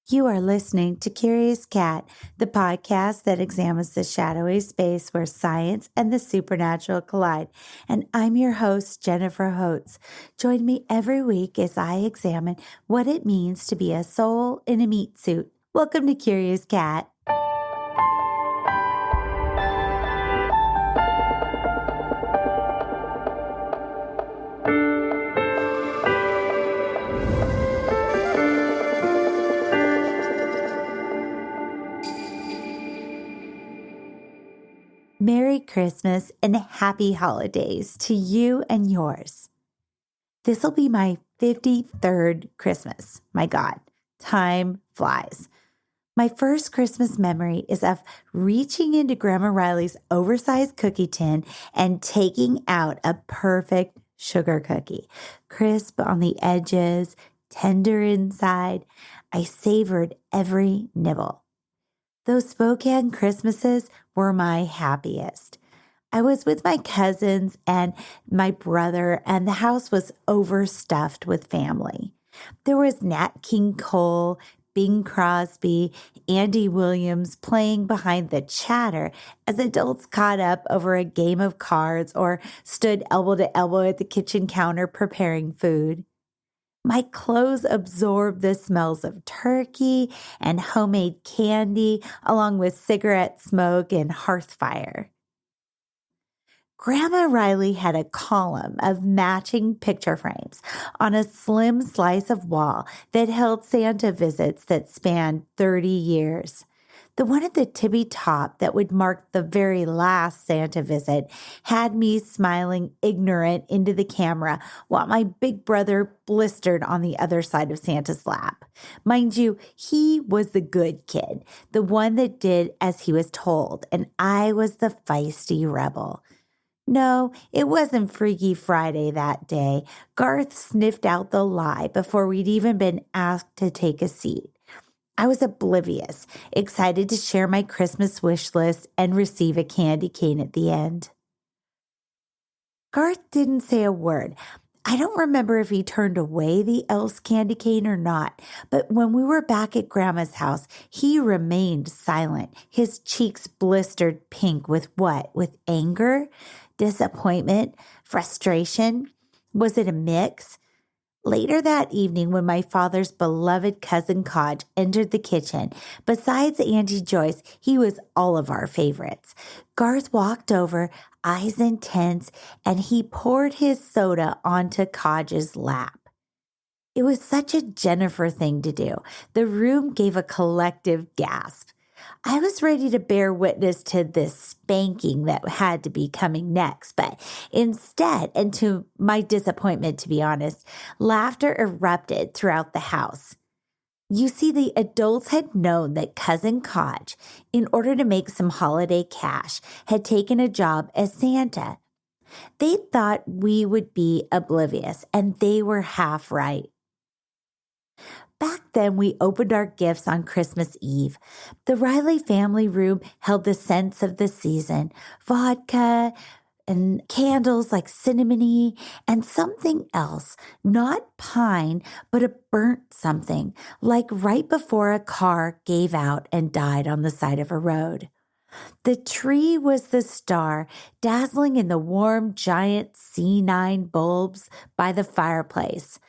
You are listening to Curious Cat, the podcast that examines the shadowy space where science and the supernatural collide. And I'm your host, Jennifer Holtz. Join me every week as I examine what it means to be a soul in a meat suit. Welcome to Curious Cat. Merry Christmas and happy holidays to you and yours. This will be my 53rd Christmas. My God, time flies. My first Christmas memory is of reaching into Grandma Riley's oversized cookie tin and taking out a perfect sugar cookie, crisp on the edges, tender inside. I savored every nibble. Those Spokane Christmases were my happiest. I was with my cousins and my brother, and the house was overstuffed with family. There was Nat King Cole, Bing Crosby, Andy Williams playing behind the chatter as adults caught up over a game of cards or stood elbow to elbow at the kitchen counter preparing food. My clothes absorbed the smells of turkey and homemade candy, along with cigarette smoke and hearth fire. Grandma Riley had a column of matching picture frames on a slim slice of wall that held Santa visits that spanned 30 years. The one at the tippy top that would mark the very last Santa visit had me smiling ignorant into the camera while my big brother blistered on the other side of Santa's lap. Mind you, he was the good kid, the one that did as he was told, and I was the feisty rebel. No, it wasn't Freaky Friday that day. Garth sniffed out the lie before we'd even been asked to take a seat. I was oblivious, excited to share my Christmas wish list and receive a candy cane at the end. Garth didn't say a word. I don't remember if he turned away the elf's candy cane or not, but when we were back at Grandma's house, he remained silent, his cheeks blistered pink with what? With anger? Disappointment? Frustration? Was it a mix? Later that evening, when my father's beloved cousin Codge entered the kitchen, besides Auntie Joyce, he was all of our favorites. Garth walked over, eyes intense, and he poured his soda onto Codge's lap. It was such a Jennifer thing to do. The room gave a collective gasp. I was ready to bear witness to this spanking that had to be coming next, but instead, and to my disappointment, to be honest, laughter erupted throughout the house. You see, the adults had known that Cousin Codge, in order to make some holiday cash, had taken a job as Santa. They thought we would be oblivious, and they were half right. Back then, we opened our gifts on Christmas Eve. The Riley family room held the scents of the season, vodka and candles like cinnamony and something else, not pine, but a burnt something, like right before a car gave out and died on the side of a road. The tree was the star, dazzling in the warm, giant C9 bulbs by the fireplace.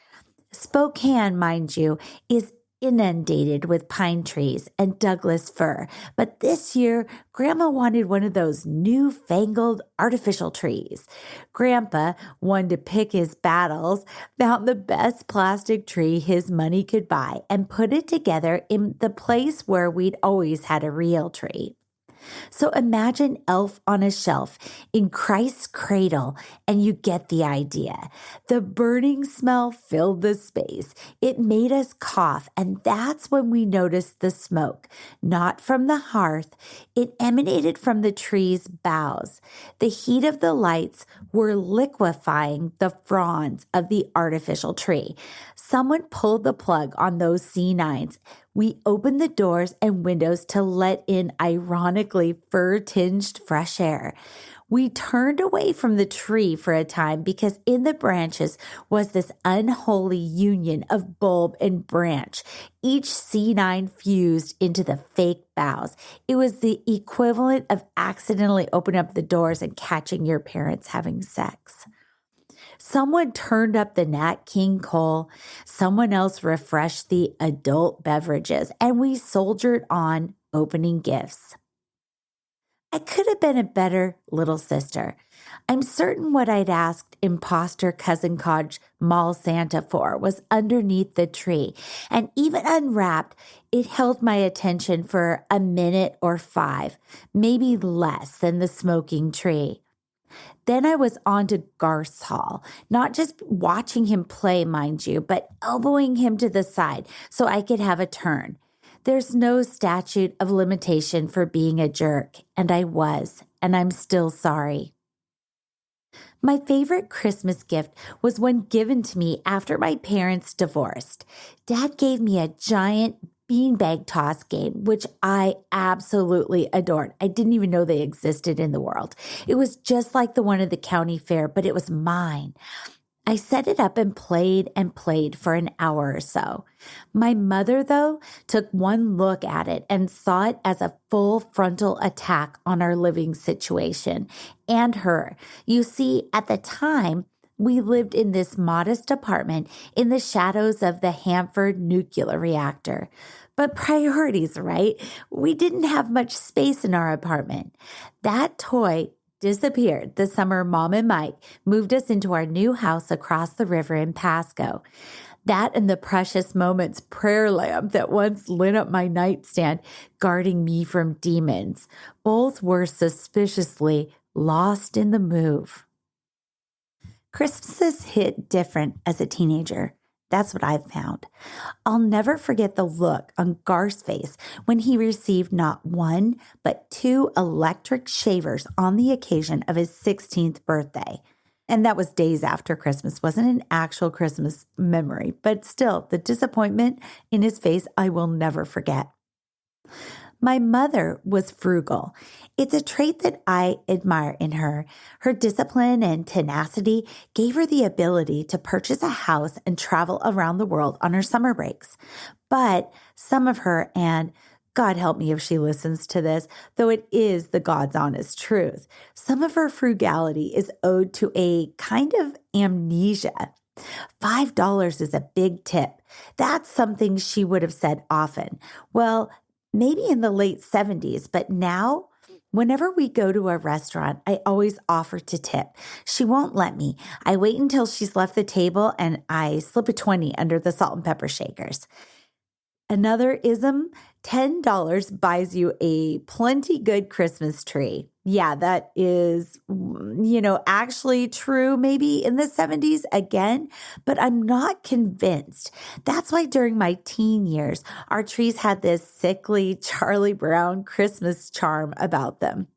Spokane, mind you, is inundated with pine trees and Douglas fir, but this year, Grandma wanted one of those newfangled artificial trees. Grandpa, one to pick his battles, found the best plastic tree his money could buy and put it together in the place where we'd always had a real tree. So imagine Elf on a shelf in Christ's cradle, and you get the idea. The burning smell filled the space. It made us cough, and that's when we noticed the smoke, not from the hearth. It emanated from the tree's boughs. The heat of the lights were liquefying the fronds of the artificial tree. Someone pulled the plug on those C9s. We opened the doors and windows to let in ironically fur-tinged fresh air. We turned away from the tree for a time because in the branches was this unholy union of bulb and branch, each C9 fused into the fake boughs. It was the equivalent of accidentally opening up the doors and catching your parents having sex. Someone turned up the Nat King Cole, someone else refreshed the adult beverages, and we soldiered on opening gifts. I could have been a better little sister. I'm certain what I'd asked imposter cousin Codge Mall Santa for was underneath the tree, and even unwrapped, it held my attention for a minute or 5, maybe less than the smoking tree. Then I was on to Garth's Hall, not just watching him play, mind you, but elbowing him to the side so I could have a turn. There's no statute of limitation for being a jerk, and I was, and I'm still sorry. My favorite Christmas gift was one given to me after my parents divorced. Dad gave me a giant beanbag toss game, which I absolutely adored. I didn't even know they existed in the world. It was just like the one at the county fair, but it was mine. I set it up and played for an hour or so. My mother, though, took one look at it and saw it as a full frontal attack on our living situation and her. You see, at the time, we lived in this modest apartment in the shadows of the Hanford nuclear reactor. But priorities, right? We didn't have much space in our apartment. That toy disappeared the summer Mom and Mike moved us into our new house across the river in Pasco. That and the precious moments prayer lamp that once lit up my nightstand, guarding me from demons. Both were suspiciously lost in the move. Christmases hit different as a teenager. That's what I've found. I'll never forget the look on Garth's face when he received not one, but 2 electric shavers on the occasion of his 16th birthday. And that was days after Christmas. Wasn't an actual Christmas memory, but still, the disappointment in his face I will never forget. My mother was frugal. It's a trait that I admire in her. Her discipline and tenacity gave her the ability to purchase a house and travel around the world on her summer breaks. But some of her, and God help me if she listens to this, though it is the God's honest truth, some of her frugality is owed to a kind of amnesia. $5 is a big tip. That's something she would have said often. Well, maybe in the late 70s, but now, whenever we go to a restaurant, I always offer to tip. She won't let me. I wait until she's left the table and I slip a 20 under the salt and pepper shakers. Another ism, $10 buys you a plenty good Christmas tree. Yeah, that is, actually true maybe in the 70s again, but I'm not convinced. That's why during my teen years, our trees had this sickly Charlie Brown Christmas charm about them.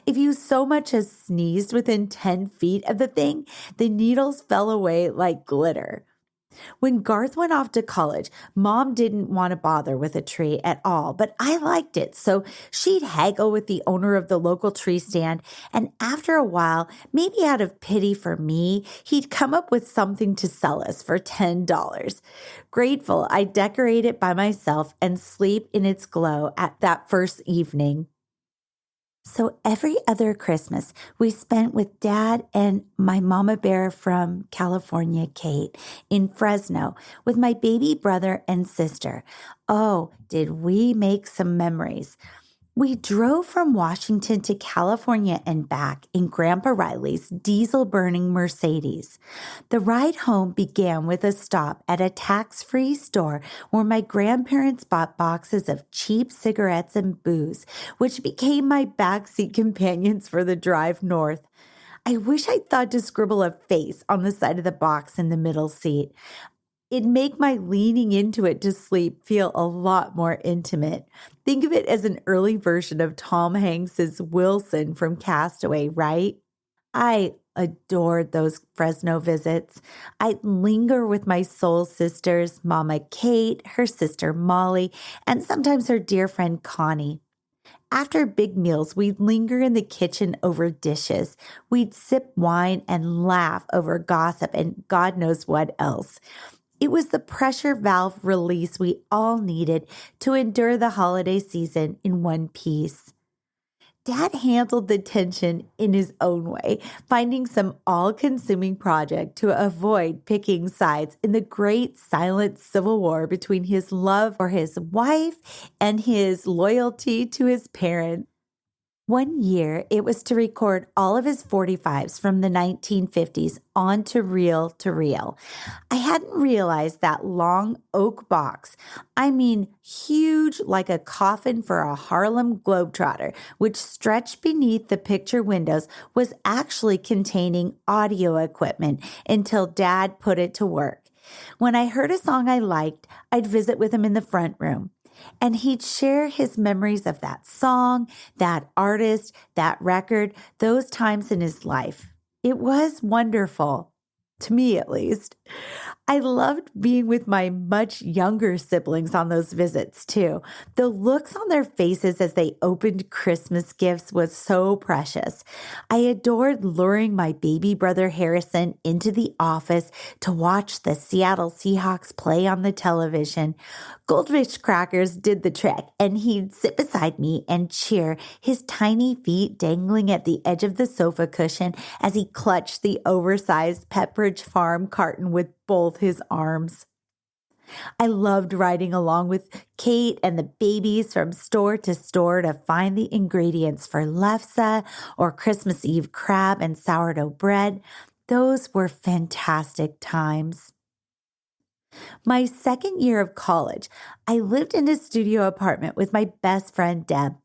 If you so much as sneezed within 10 feet of the thing, the needles fell away like glitter. When Garth went off to college, Mom didn't want to bother with a tree at all, but I liked it. So she'd haggle with the owner of the local tree stand. And after a while, maybe out of pity for me, he'd come up with something to sell us for $10. Grateful, I decorate it by myself and sleep in its glow at that first evening. So every other Christmas we spent with Dad and my mama bear from California, Kate, in Fresno with my baby brother and sister. Oh, did we make some memories. We drove from Washington to California and back in Grandpa Riley's diesel-burning Mercedes. The ride home began with a stop at a tax-free store where my grandparents bought boxes of cheap cigarettes and booze, which became my backseat companions for the drive north. I wish I'd thought to scribble a face on the side of the box in the middle seat. It'd make my leaning into it to sleep feel a lot more intimate. Think of it as an early version of Tom Hanks's Wilson from Castaway, right? I adored those Fresno visits. I'd linger with my soul sisters, Mama Kate, her sister Molly, and sometimes her dear friend Connie. After big meals, we'd linger in the kitchen over dishes. We'd sip wine and laugh over gossip and God knows what else. It was the pressure valve release we all needed to endure the holiday season in one piece. Dad handled the tension in his own way, finding some all-consuming project to avoid picking sides in the great silent civil war between his love for his wife and his loyalty to his parents. One year, it was to record all of his 45s from the 1950s onto reel to reel. I hadn't realized that long oak box, I mean huge like a coffin for a Harlem Globetrotter, which stretched beneath the picture windows, was actually containing audio equipment until Dad put it to work. When I heard a song I liked, I'd visit with him in the front room. And he'd share his memories of that song, that artist, that record, those times in his life. It was wonderful, to me at least. I loved being with my much younger siblings on those visits too. The looks on their faces as they opened Christmas gifts was so precious. I adored luring my baby brother Harrison into the office to watch the Seattle Seahawks play on the television. Goldfish crackers did the trick, and he'd sit beside me and cheer, his tiny feet dangling at the edge of the sofa cushion as he clutched the oversized Pepperidge Farm carton with both his arms. I loved riding along with Kate and the babies from store to store to find the ingredients for lefse or Christmas Eve crab and sourdough bread. Those were fantastic times. My second year of college, I lived in a studio apartment with my best friend, Deb.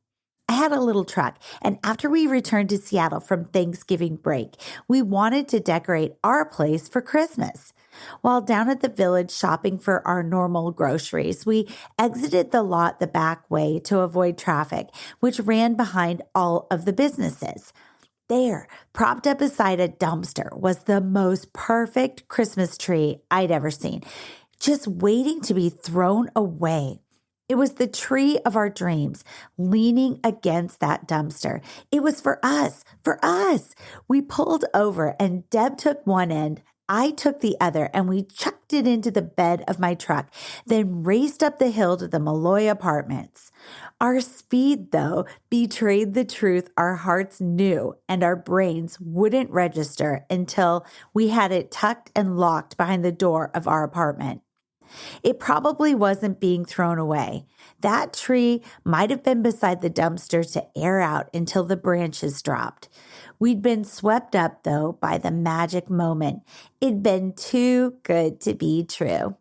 I had a little truck, and after we returned to Seattle from Thanksgiving break, we wanted to decorate our place for Christmas. While down at the village shopping for our normal groceries, we exited the lot the back way to avoid traffic, which ran behind all of the businesses. There, propped up beside a dumpster, was the most perfect Christmas tree I'd ever seen, just waiting to be thrown away. It was the tree of our dreams leaning against that dumpster. It was for us, for us. We pulled over and Deb took one end, I took the other, and we chucked it into the bed of my truck, then raced up the hill to the Malloy apartments. Our speed, though, betrayed the truth our hearts knew and our brains wouldn't register until we had it tucked and locked behind the door of our apartment. It probably wasn't being thrown away. That tree might have been beside the dumpster to air out until the branches dropped. We'd been swept up, though, by the magic moment. It'd been too good to be true.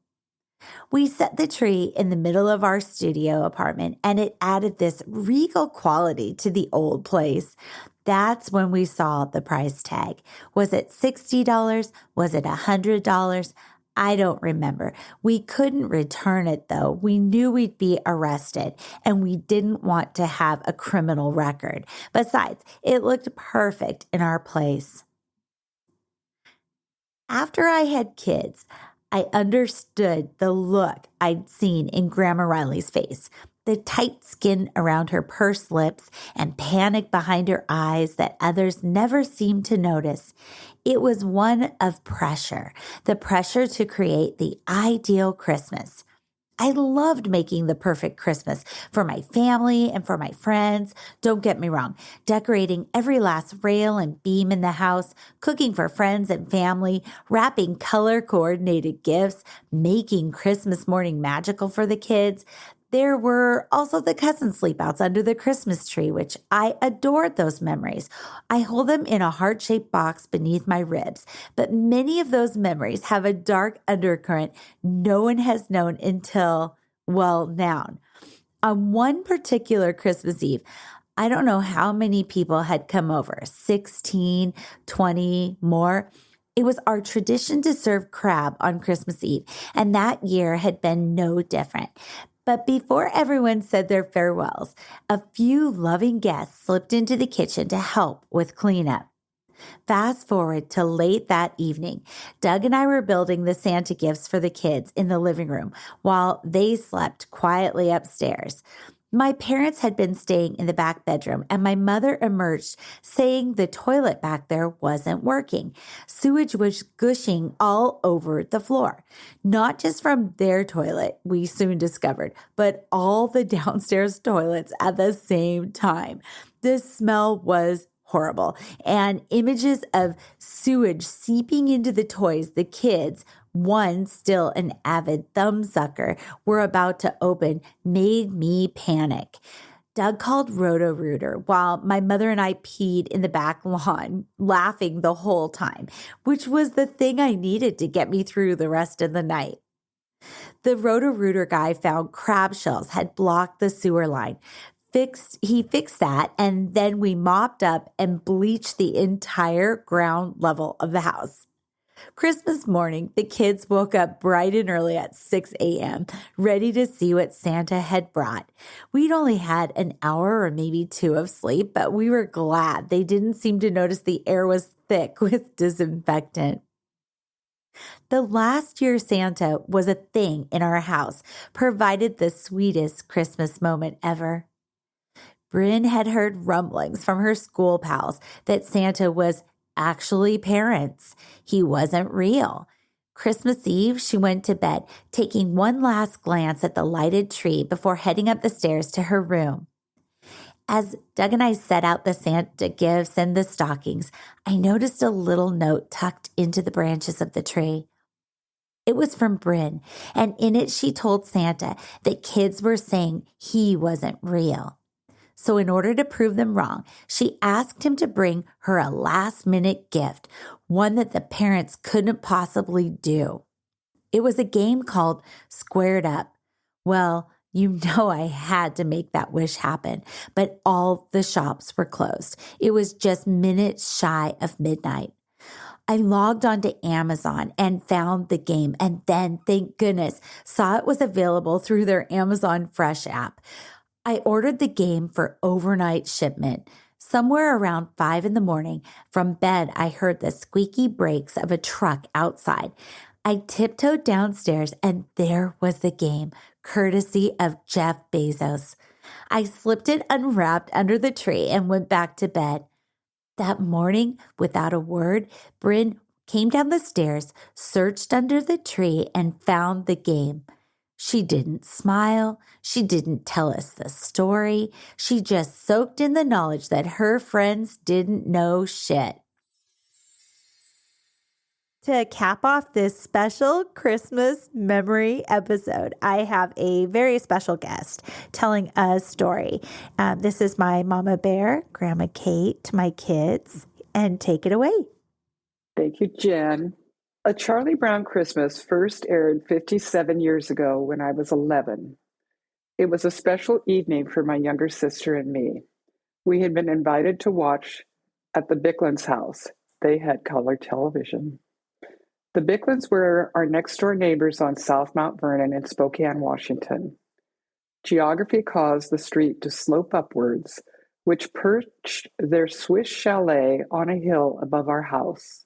We set the tree in the middle of our studio apartment, and it added this regal quality to the old place. That's when we saw the price tag. Was it $60? Was it $100? I don't remember. We couldn't return it, though. We knew we'd be arrested, and we didn't want to have a criminal record. Besides, it looked perfect in our place. After I had kids, I understood the look I'd seen in Grandma Riley's face. The tight skin around her pursed lips and panic behind her eyes that others never seemed to notice. It was one of pressure, the pressure to create the ideal Christmas. I loved making the perfect Christmas for my family and for my friends. Don't get me wrong, decorating every last rail and beam in the house, cooking for friends and family, wrapping color-coordinated gifts, making Christmas morning magical for the kids. There were also the cousin sleepouts under the Christmas tree, which I adored those memories. I hold them in a heart-shaped box beneath my ribs, but many of those memories have a dark undercurrent no one has known until, well, now. On one particular Christmas Eve, I don't know how many people had come over, 16, 20, more. It was our tradition to serve crab on Christmas Eve, and that year had been no different. But before everyone said their farewells, a few loving guests slipped into the kitchen to help with cleanup. Fast forward to late that evening, Doug and I were building the Santa gifts for the kids in the living room while they slept quietly upstairs. My parents had been staying in the back bedroom, and my mother emerged saying the toilet back there wasn't working. Sewage was gushing all over the floor, not just from their toilet, we soon discovered, but all the downstairs toilets at the same time. The smell was horrible, and images of sewage seeping into the toys the kids, one still an avid thumbsucker, were about to open made me panic. Doug called Roto-Rooter while my mother and I peed in the back lawn, laughing the whole time, which was the thing I needed to get me through the rest of the night. The Roto-Rooter guy found crab shells had blocked the sewer line. He fixed that, and then we mopped up and bleached the entire ground level of the house. Christmas morning, the kids woke up bright and early at 6 a.m., ready to see what Santa had brought. We'd only had an hour or maybe two of sleep, but we were glad they didn't seem to notice the air was thick with disinfectant. The last year Santa was a thing in our house provided the sweetest Christmas moment ever. Bryn had heard rumblings from her school pals that Santa was actually parents. He wasn't real. Christmas Eve, she went to bed, taking one last glance at the lighted tree before heading up the stairs to her room. As Doug and I set out the Santa gifts and the stockings, I noticed a little note tucked into the branches of the tree. It was from Bryn, and in it she told Santa that kids were saying he wasn't real. So in order to prove them wrong, she asked him to bring her a last-minute gift, one that the parents couldn't possibly do. It was a game called Squared Up. Well, you know I had to make that wish happen, but all the shops were closed. It was just minutes shy of midnight. I logged onto Amazon and found the game, and then, thank goodness, saw it was available through their Amazon Fresh app. I ordered the game for overnight shipment. Somewhere around 5 a.m, from bed, I heard the squeaky brakes of a truck outside. I tiptoed downstairs, and there was the game, courtesy of Jeff Bezos. I slipped it unwrapped under the tree and went back to bed. That morning, without a word, Bryn came down the stairs, searched under the tree, and found the game. She didn't smile. She didn't tell us the story. She just soaked in the knowledge that her friends didn't know shit. To cap off this special Christmas memory episode, I have a very special guest telling a story. This is my mama bear, Grandma Kate, to my kids, and take it away. Thank you, Jen. A Charlie Brown Christmas first aired 57 years ago when I was 11. It was a special evening for my younger sister and me. We had been invited to watch at the Bicklins' house. They had color television. The Bicklins were our next-door neighbors on South Mount Vernon in Spokane, Washington. Geography caused the street to slope upwards, which perched their Swiss chalet on a hill above our house.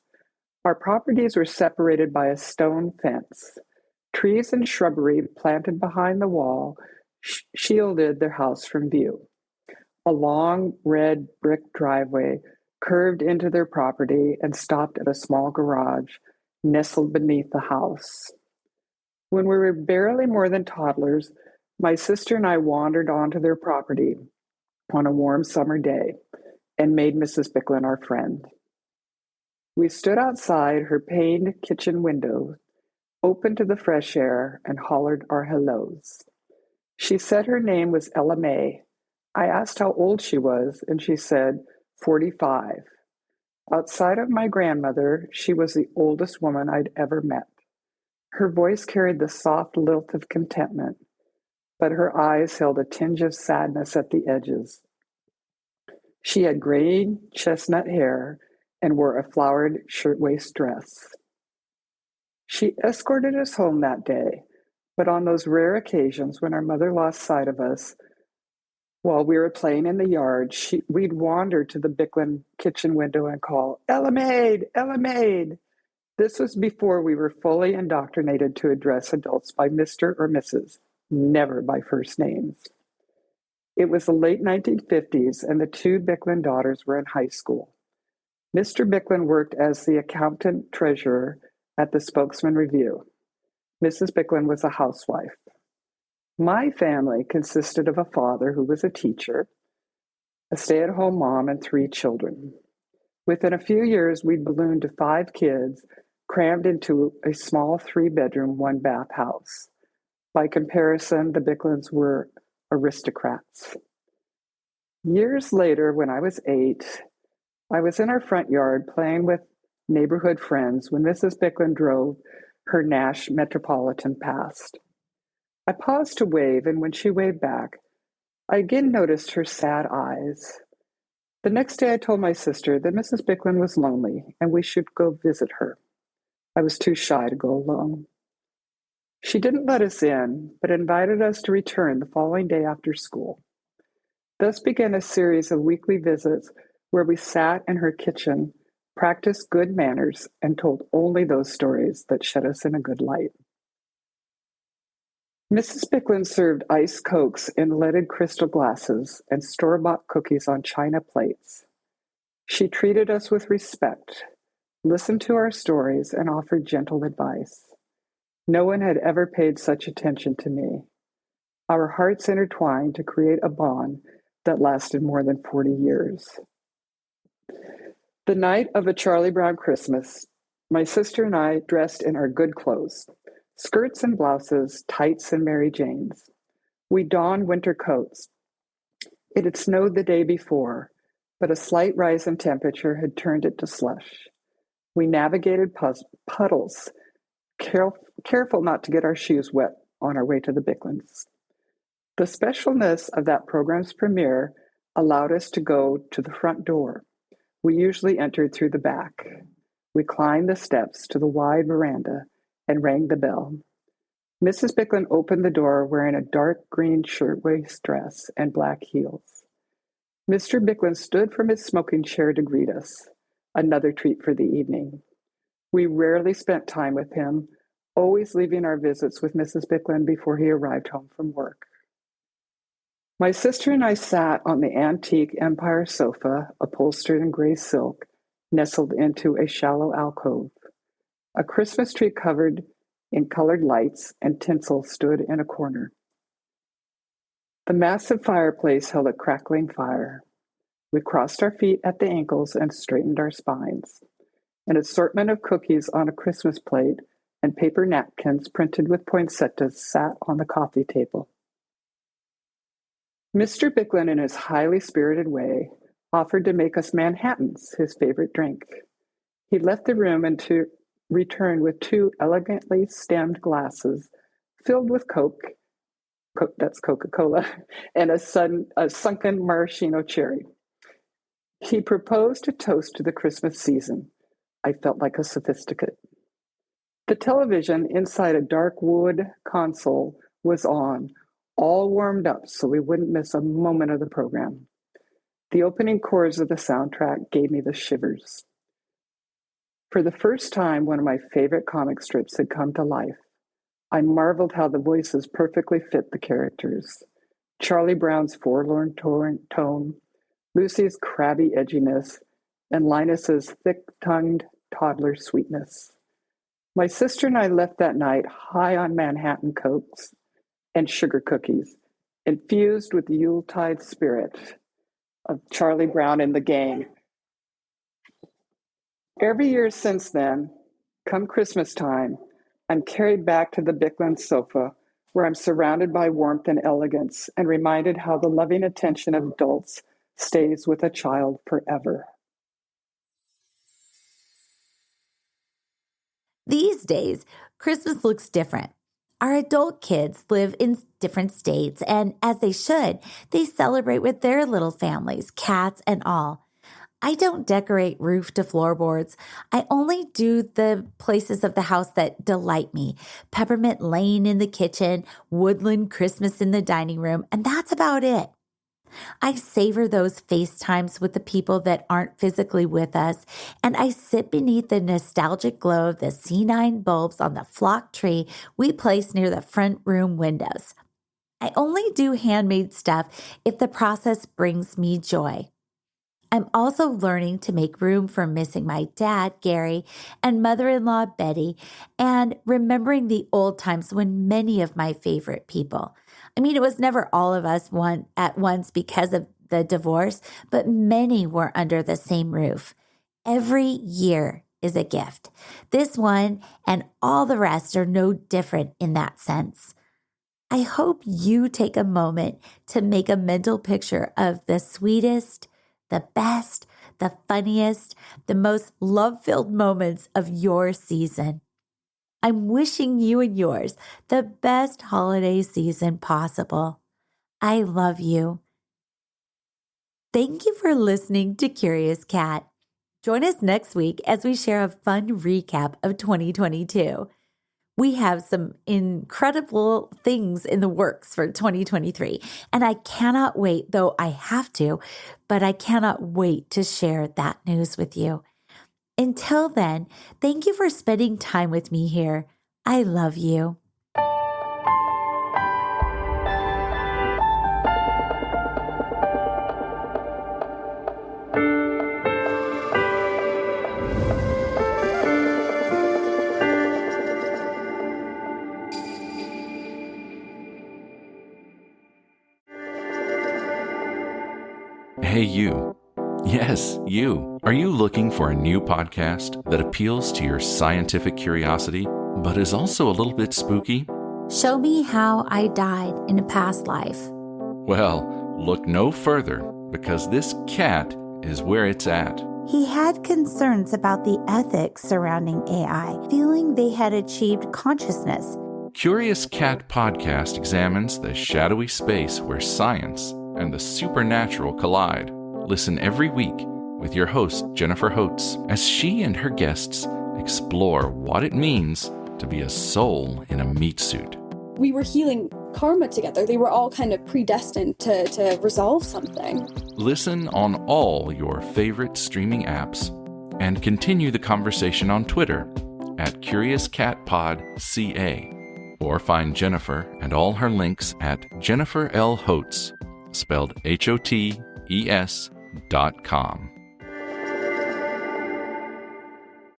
Our properties were separated by a stone fence. Trees and shrubbery planted behind the wall shielded their house from view. A long red brick driveway curved into their property and stopped at a small garage nestled beneath the house. When we were barely more than toddlers, my sister and I wandered onto their property on a warm summer day and made Mrs. Bicklin our friend. We stood outside her paned kitchen window, open to the fresh air, and hollered our hellos. She said her name was Ella May. I asked how old she was, and she said 45. Outside of my grandmother, she was the oldest woman I'd ever met. Her voice carried the soft lilt of contentment, but her eyes held a tinge of sadness at the edges. She had gray chestnut hair and wore a flowered shirtwaist dress. She escorted us home that day, but on those rare occasions when our mother lost sight of us while we were playing in the yard, we'd wander to the Bicklin kitchen window and call, "Ella Maid, Ella Maid." This was before we were fully indoctrinated to address adults by Mr. or Mrs., never by first names. It was the late 1950s, and the two Bicklin daughters were in high school. Mr. Bicklin worked as the accountant treasurer at the Spokesman Review. Mrs. Bicklin was a housewife. My family consisted of a father who was a teacher, a stay-at-home mom, and 3 children. Within a few years, we ballooned to 5 kids, crammed into a small 3-bedroom, 1-bath house. By comparison, the Bicklins were aristocrats. Years later, when I was 8, I was in our front yard playing with neighborhood friends when Mrs. Bicklin drove her Nash Metropolitan past. I paused to wave, and when she waved back, I again noticed her sad eyes. The next day, I told my sister that Mrs. Bicklin was lonely and we should go visit her. I was too shy to go alone. She didn't let us in, but invited us to return the following day after school. Thus began a series of weekly visits where we sat in her kitchen, practiced good manners, and told only those stories that shed us in a good light. Mrs. Bicklin served iced Cokes in leaded crystal glasses and store-bought cookies on china plates. She treated us with respect, listened to our stories, and offered gentle advice. No one had ever paid such attention to me. Our hearts intertwined to create a bond that lasted more than 40 years. The night of a Charlie Brown Christmas, my sister and I dressed in our good clothes, skirts and blouses, tights and Mary Janes. We donned winter coats. It had snowed the day before, but a slight rise in temperature had turned it to slush. We navigated puddles, careful not to get our shoes wet on our way to the Bicklins. The specialness of that program's premiere allowed us to go to the front door. We usually entered through the back. We climbed the steps to the wide veranda and rang the bell. Mrs. Bicklin opened the door wearing a dark green shirtwaist dress and black heels. Mr. Bicklin stood from his smoking chair to greet us, another treat for the evening. We rarely spent time with him, always leaving our visits with Mrs. Bicklin before he arrived home from work. My sister and I sat on the antique Empire sofa, upholstered in gray silk, nestled into a shallow alcove. A Christmas tree covered in colored lights and tinsel stood in a corner. The massive fireplace held a crackling fire. We crossed our feet at the ankles and straightened our spines. An assortment of cookies on a Christmas plate and paper napkins printed with poinsettias sat on the coffee table. Mr. Bicklin, in his highly spirited way, offered to make us Manhattans, his favorite drink. He left the room and returned with 2 elegantly stemmed glasses filled with that's Coca-Cola, and a sunken maraschino cherry. He proposed a toast to the Christmas season. I felt like a sophisticate. The television inside a dark wood console was on, all warmed up so we wouldn't miss a moment of the program. The opening chords of the soundtrack gave me the shivers. For the first time, one of my favorite comic strips had come to life. I marveled how the voices perfectly fit the characters. Charlie Brown's forlorn tone, Lucy's crabby edginess, and Linus's thick-tongued toddler sweetness. My sister and I left that night high on Manhattan Cokes and sugar cookies, infused with the Yuletide spirit of Charlie Brown and the gang. Every year since then, come Christmas time, I'm carried back to the Bicklin sofa, where I'm surrounded by warmth and elegance and reminded how the loving attention of adults stays with a child forever. These days, Christmas looks different. Our adult kids live in different states, and as they should, they celebrate with their little families, cats and all. I don't decorate roof to floorboards. I only do the places of the house that delight me. Peppermint Lane in the kitchen, woodland Christmas in the dining room, and that's about it. I savor those FaceTimes with the people that aren't physically with us, and I sit beneath the nostalgic glow of the C9 bulbs on the flock tree we place near the front room windows. I only do handmade stuff if the process brings me joy. I'm also learning to make room for missing my dad, Gary, and mother-in-law, Betty, and remembering the old times when many of my favorite people. I mean, it was never all of us at once because of the divorce, but many were under the same roof. Every year is a gift. This one and all the rest are no different in that sense. I hope you take a moment to make a mental picture of the sweetest, the best, the funniest, the most love-filled moments of your season. I'm wishing you and yours the best holiday season possible. I love you. Thank you for listening to Curious Cat. Join us next week as we share a fun recap of 2022. We have some incredible things in the works for 2023, and I cannot wait, though I have to, but I cannot wait to share that news with you. Until then, thank you for spending time with me here. I love you. Hey, you. Yes, you. Are you looking for a new podcast that appeals to your scientific curiosity, but is also a little bit spooky? Show me how I died in a past life. Well, look no further, because this cat is where it's at. He had concerns about the ethics surrounding AI, feeling they had achieved consciousness. Curious Cat Podcast examines the shadowy space where science and the supernatural collide. Listen every week with your host, Jennifer Holtz, as she and her guests explore what it means to be a soul in a meat suit. We were healing karma together. They were all kind of predestined to resolve something. Listen on all your favorite streaming apps and continue the conversation on Twitter at CuriousCatPodCA, or find Jennifer and all her links at Jennifer L. Holtz, spelled HOTES.com.